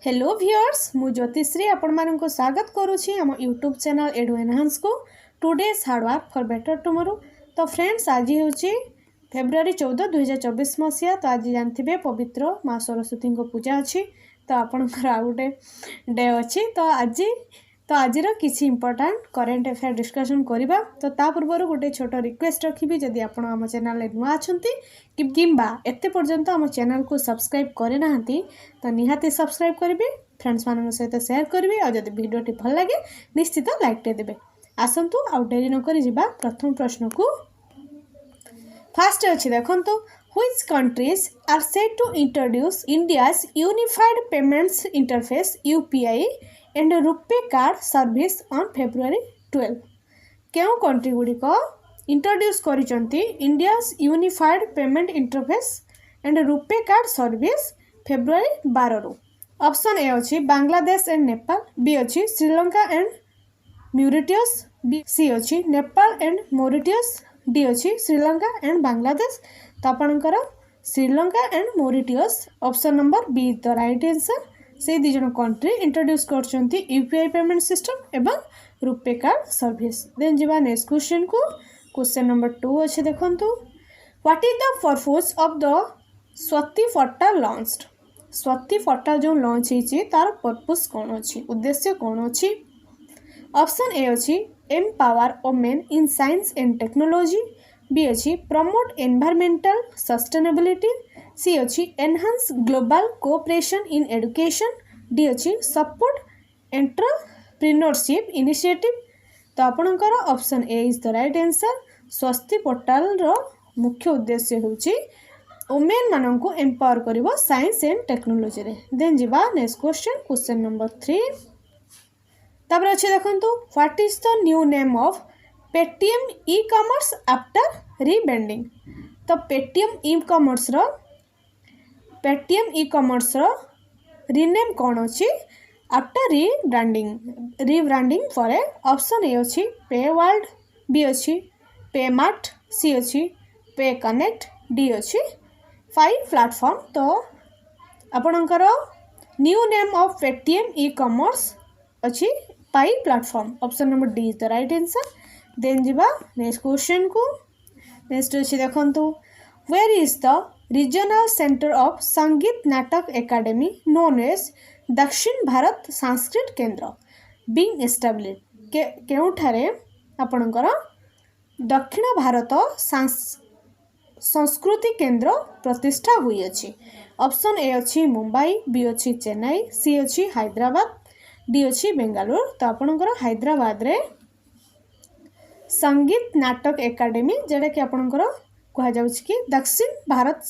Hello viewers मु ज्योतिश्री आपण मानक स्वागत करुच्ची आम यूट्यूब चैनल एडु एनहांस को today's hard work for better tomorrow. तो फ्रेंड्स आज हूँ फेब्रुआरी 14 2024 मसीहा। तो आज जानते पवित्र माँ सरस्वती को पूजा अच्छी तो आपणकर आ गए डे अच्छी। तो आज किसी इंपोर्टाट करेन्ट अफेयर डिस्कसन करवा। तो ता पूर्व गोटे छोट रिक्वेस्ट रखी जदि आपण आम चैनल नुआ अच्छा कि एत पर्यंत आम चैनल को सब्सक्राइब करना तो निहाती सब्सक्राइब करेंगे, फ्रेंड्स मान सहित शेयर करेंगे और जब वीडियोटी भल लगे निश्चित लाइक टे देवे। आसतु आउ डेरी नक प्रथम प्रश्न को फास्ट अच्छी देखो तो which countries are set to introduce India's unified payments interface UPI and RuPay card service on February 12। क्यों कंट्री गुड़िक इंट्रोड्यूस करिसेंती India's unified payment interface and RuPay card service February 12 रु। ऑप्शन ए अच्छी बांग्लादेश एंड नेपाल, बी अच्छी Sri Lanka and म्यूरिटियस, B C अच्छी Nepal and मॉरिटियस, D अच्छी Sri Lanka and Bangladesh. तो आपणकर Sri Lanka and Mauritius option number B is the right answer. से दी जन कंट्री इंट्रोड्यूस करछंती यूपीआई पेमेंट सिस्टम एवं रुपे कार्ड सर्विस। देन जीवा नेक्स्ट क्वेश्चन को। क्वेश्चन नंबर 2 अच्छे देखंतु what is the purpose of the स्वती पोर्टल लॉन्च्ड। स्वती पोर्टल जो लॉन्च होईची तार पर्पस कौन अच्छी, उद्देश्य कौन अच्छी। ऑप्शन ए अच्छी empower women in science and technology, B अच्छी प्रमोट एनवायरमेंटल सस्टेनेबिलिटी, सी अच्छी enhance global cooperation in education, D अच्छी सपोर्ट एंटरप्रेन्योरशिप इनिशिएटिव। तो आपणकर option A is the right answer. Swasti portal रो मुख्य उद्देश्य होची वुमेन मानन को एम्पावर करिवो साइंस एंड टेक्नोलॉजी रे। देन जीवा नेक्स्ट क्वेश्चन, क्वेश्चन नंबर 3 तब अच्छे देखंतु what is the new name of Paytm e commerce after rebranding. तो पेटीएम ई कॉमर्स रो रीनेम कौन अच्छी आफ्टर रीब्रांडिंग पर। ऑप्शन ए अच्छी पे वर्ल्ड, बी अच्छी पे मार्ट, सी अच्छी पे कनेक्ट, डी अच्छी 5 प्लेटफॉर्म। तो आपणकर new name of Paytm e commerce अच्छी 5 platform. Option number D is the right answer. Then जीवा नेक्स्ट क्वेश्चन को। नेक्स्ट अच्छी देखंतु where is the regional centre of Sangeet Natak academy known as दक्षिण भारत संस्कृत केंद्र बीइंग एस्टाब्लिश्ड। केउठारे आपणकर दक्षिण भारत संस्कृति केंद्र प्रतिष्ठा हुई अछि। ऑप्शन ए अच्छी मुंबई, बी अच्छी चेन्नई, सी अच्छी हैदराबाद, डी अच्छी बेंगालुरु। तो आपणकर हैदराबाद रे संगीत नाटक एकेडमी जेटा कि आपणकर कह जाउछि कि दक्षिण Bharat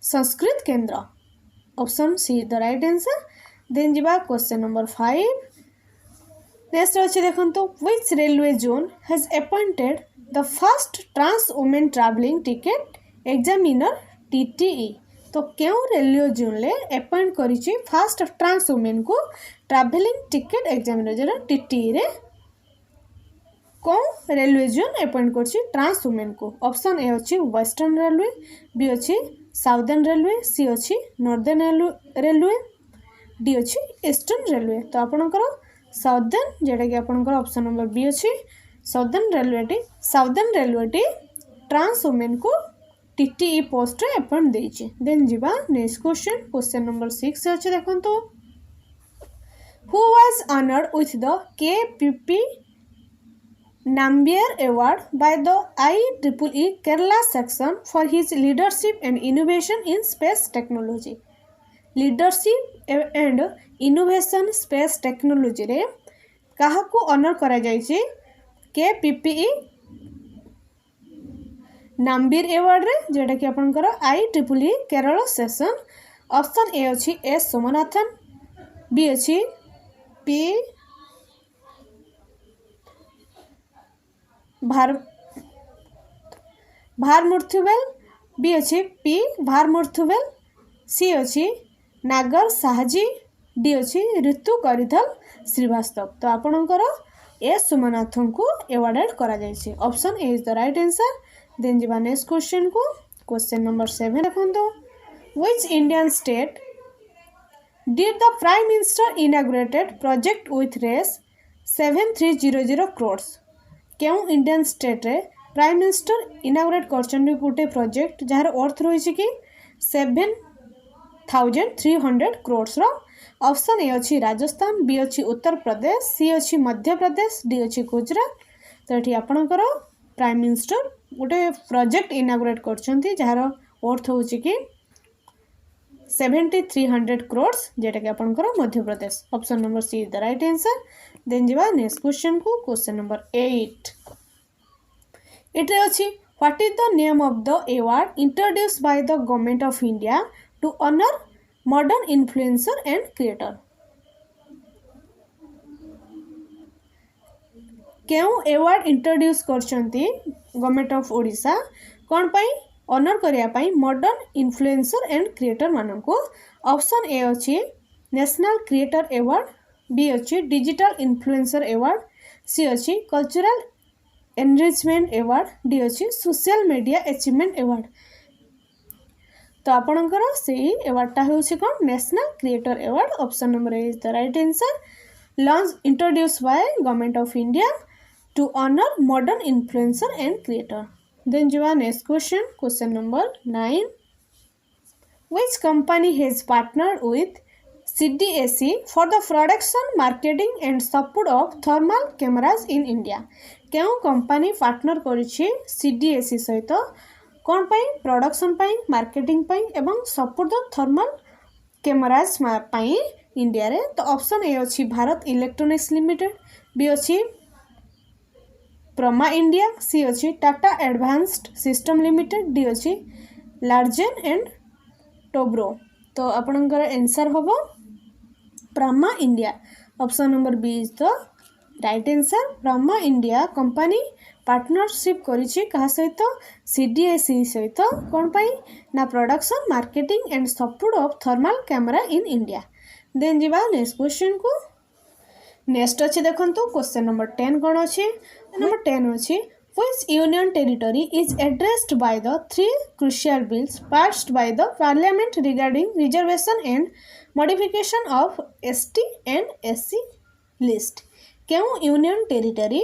Sanskrit Kendra. Option C the right answer. Then जीवा क्वेश्चन नंबर 5 नेक्स्ट अच्छे देखंतु which railway zone has appointed the first trans women travelling ticket examiner TTE. तो क्यों रेलवे जोन ले अपॉइंट करिछि फर्स्ट ट्रांस वुमेन को ट्रैवलिंग टिकट एग्जामिनर जरा TTE रे कौन रेलवे जोन अपॉइंट करछि ट्रांस वुमेन को। ऑप्शन ए अच्छी वेस्टर्न रेलवे, बी अच्छी साउदर्न रेलवे, सी अच्छी नॉर्दर्न रेलवे, डी अच्छी ईस्टर्न रेलवे। तो आपणकर साउदर्न जेटा कि आपणकर ऑप्शन नंबर बी अच्छी साउदर्न रेलवे ट्रांस वुमेन को टीटीई पोस्ट रे अपॉइंट देछि। देन जीवा नेक्स्ट क्वेश्चन, क्वेश्चन नंबर 6 अच्छे देखंतो who was honoured with the KPP Nambiar Award by the IEEE Kerala section for his leadership and innovation in space technology। leadership and innovation space technology रे कहा को honour करा जायछि केपीपी नाम्बीर award रे जेटा कि आपनकर IEEE Kerala section. Option A अछि S Somanathan, B अछि P भारमुर्थुवेल, B अच्छी पी भारमुर्थुवेल, सी अच्छी नागर साहजी, डी अच्छी ऋतु करिधल श्रीवास्तव। तो आपणकर एस सोमनाथन को एवार्डेड करा जायछि। Option A is the right answer. Then जीवा नेक्स्ट क्वेश्चन को। क्वेश्चन नंबर 7 देखंतो which Indian state Did the Prime Minister inaugurated project with raise 7300 crores? केउं इंडियन स्टेट रे प्राइम मिनिस्टर इनागुरेट करछन गोटे प्रोजेक्ट जार अर्थ रही कि 7300 crores रो ऑप्शन ए अच्छी राजस्थान, बी अच्छी उत्तर प्रदेश, सी अच्छी मध्य प्रदेश, डी अच्छी गुजरात। तो ये आपणकर प्राइम मिनिस्टर गोटे प्रोजेक्ट इनागुरेट करछंती जार अर्थ हूँ कि 7300 crores जेटा कि आपणकर Madhya Pradesh. Option number C is the right answer. Then जीवा नेक्स्ट क्वेश्चन को, क्वेश्चन नंबर 8 इट अच्छी what is the name of the award introduced by the government of India to honour modern influencer and creator? केउं award introduce करछंती government of Odisha कोन पई honour करिया पई मॉडर्न इन्फ्लुएंसर एंड क्रिएटर माननको? ऑप्शन ए अछि नेशनल क्रिएटर अवार्ड, बी अछि digital influencer award, C अछि कल्चरल एनरिचमेंट अवार्ड, डी अछि सोशल मीडिया अचीवमेंट अवार्ड। तो आपणकर से अवार्डटा होछि कोन national creator award. Option number A is the right answer. Launch introduce by government of India to honour modern influencer and creator. Then जो next question, question number 9 which company has partnered with CDSE for the production, marketing and support of thermal cameras in India? केउं company partner करिछि CDSE सहित कोन पई production पई, marketing पई एवं support the thermal cameras पई इंडिया रे? तो ऑप्शन ए अछि भारत इलेक्ट्रॉनिक्स लिमिटेड, बी अछि प्रमा इंडिया, सी अच्छी Tata advanced system limited, D अच्छी लार्जेन एंड टोब्रो। तो आपणकर आंसर हम Prama India. Option number B is the right answer. Prama India company partnership करिछि कहा सहित CDSE सहित कोन पई ना production, marketing and support of thermal camera in India. Then जीवा नेक्स्ट क्वेश्चन को। नेक्स्ट अच्छे देखो क्वेश्चन नंबर 10 कौन अच्छे? नंबर 10 अच्छे which union territory is addressed by the 3 crucial bills passed by the parliament regarding reservation and modification of ST and SC list? केउं union territory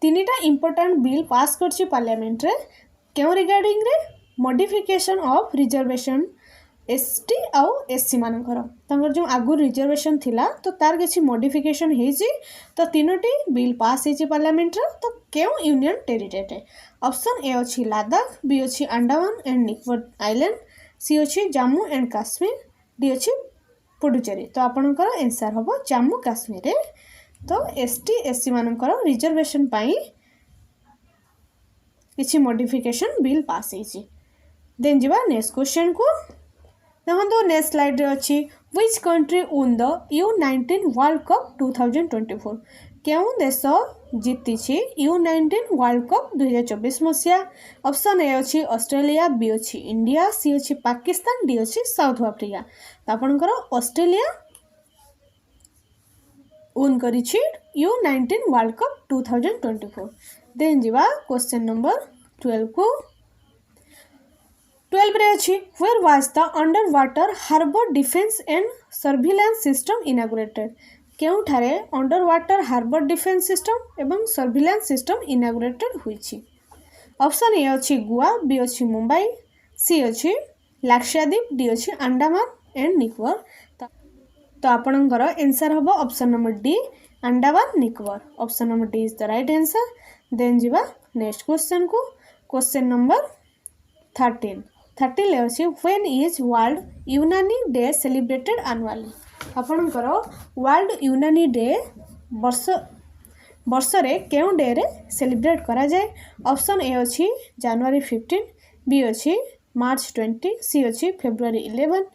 तीनटा important bill pass करछि parliament रे केउं regarding रे modification of reservation ST आउ SC मानकर तांकर जो आगु रिजर्वेशन थिला तो तार किछि मॉडिफिकेशन हेछि। तो तीनोटी बिल पास हेछि पार्लियामेंट रे। तो केउं यूनियन टेरिटरी? ऑप्शन ए अछि लद्दाख, बी अछि अंडमान एंड निकोबार आइलैंड, सी अछि जम्मू एंड काश्मीर, डी अछि पुडुचेरी। तो आपणकर आंसर हबो जम्मू काश्मीर रे। तो ST SC मानकर रिजर्वेशन पाई किछि मॉडिफिकेशन बिल पास हेछि। देन जीवा नेक्स्ट क्वेश्चन को। देखो नेक्स्ट स्लाइड रे अच्छी which country won the U19 world cup 2024? केउं देश जीति U19 वर्ल्ड कप 2024 मसीहा? ऑप्शन ए अच्छी ऑस्ट्रेलिया, बी अच्छी इंडिया, सी अच्छी पाकिस्तान, डी अच्छी साउथ अफ्रीका। तो आपणकर ऑस्ट्रेलिया वोन करिछि U19 वर्ल्ड कप 2024। देन जीवा क्वेश्चन नंबर 12 को। 12 रे अछि where was the underwater harbor defense and surveillance system inaugurated? केउं ठारे अंडरवाटर हार्बर डिफेंस सिस्टम एवं सर्विलांस सिस्टम इनागुरेटेड होइछि? ऑप्शन ए अछि गोवा, बी अछि मुंबई, सी अछि लाक्षाद्वीप, डी अछि अंडमान एंड निकोबार। तो आपणकर आंसर हबो option number D Andaman Nicobar. Option number D is the right answer. Then जीवा नेक्स्ट क्वेश्चन को, क्वेश्चन नंबर 13 ले अछि when is world Unani day celebrated annually? आपणकर वर्ल्ड यूनानी डे वर्ष रे केउं डे रे सेलिब्रेट करा जाए? ऑप्शन ए अछि जनवरी 15, बी अछि मार्च 20, सी अछि फेब्रुआरी 11,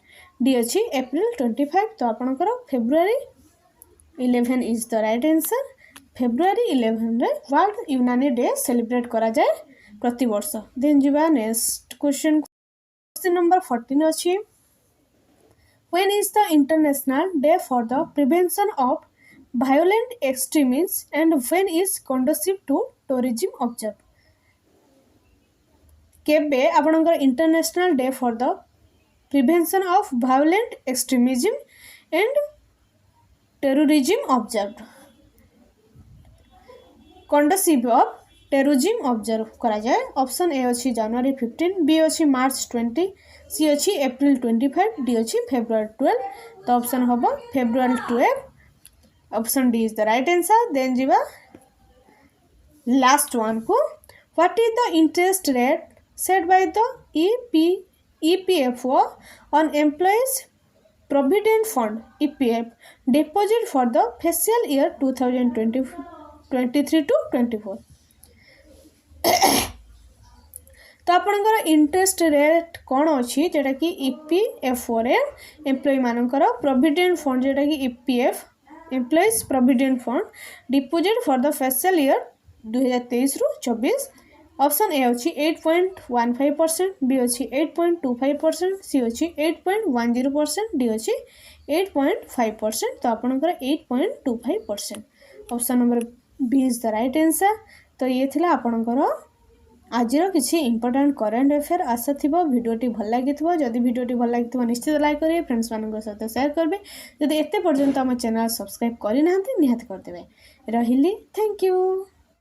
डी अछि अप्रैल 25। तो आपणकर February 11 is the right answer. February 11 रे वर्ल्ड यूनानी डे सेलिब्रेट करा जाए प्रति वर्ष। देन जीवा नेक्स्ट क्वेश्चन, क्वेश्चन नंबर 14 अछि when is the international day for the prevention of violent extremism and when is conducive to tourism observe? केबे आपणकर international day for the prevention of violent extremism and terrorism observe conducive of terrorism observe करा जाए। Option A अच्छी जनवरी 15, B अच्छी मार्च 20, सी अच्छी April 25, D अच्छी February 12। तो option हम February 12। Option D is the right answer. Then जीवा लास्ट वन को what is the interest rate set by the EPFO on employees provident fund EPF deposit for the fiscal year 2023 to 24। तो आपणकर interest rate कौन अच्छी जोटा कि EPFO रे employ मानकर प्रोविडेंट फंड जोटा कि EPF employees provident fund deposit for the fiscal year 2023 रु 24। ऑप्शन ए अच्छी 8.15%, बी अच्छी 8.25%, सी अच्छी 8.10%, डी अच्छी 8.5%। तो आपणकर 8.25%। Option number B is the right answer. तो ये थिला आपणकर आजर किसी इंपोर्टेंट करेन्ट अफेयर आशा थी भिडियोटी भल लगी जदि भिडियोटी भल लगी निश्चित लाइक करेंगे, फ्रेंड्स मान सहित शेयर करेंगे। जदि एत पर्यंत आम चैनल सब्सक्राइब करना निहाती करदे। रही थैंक यू।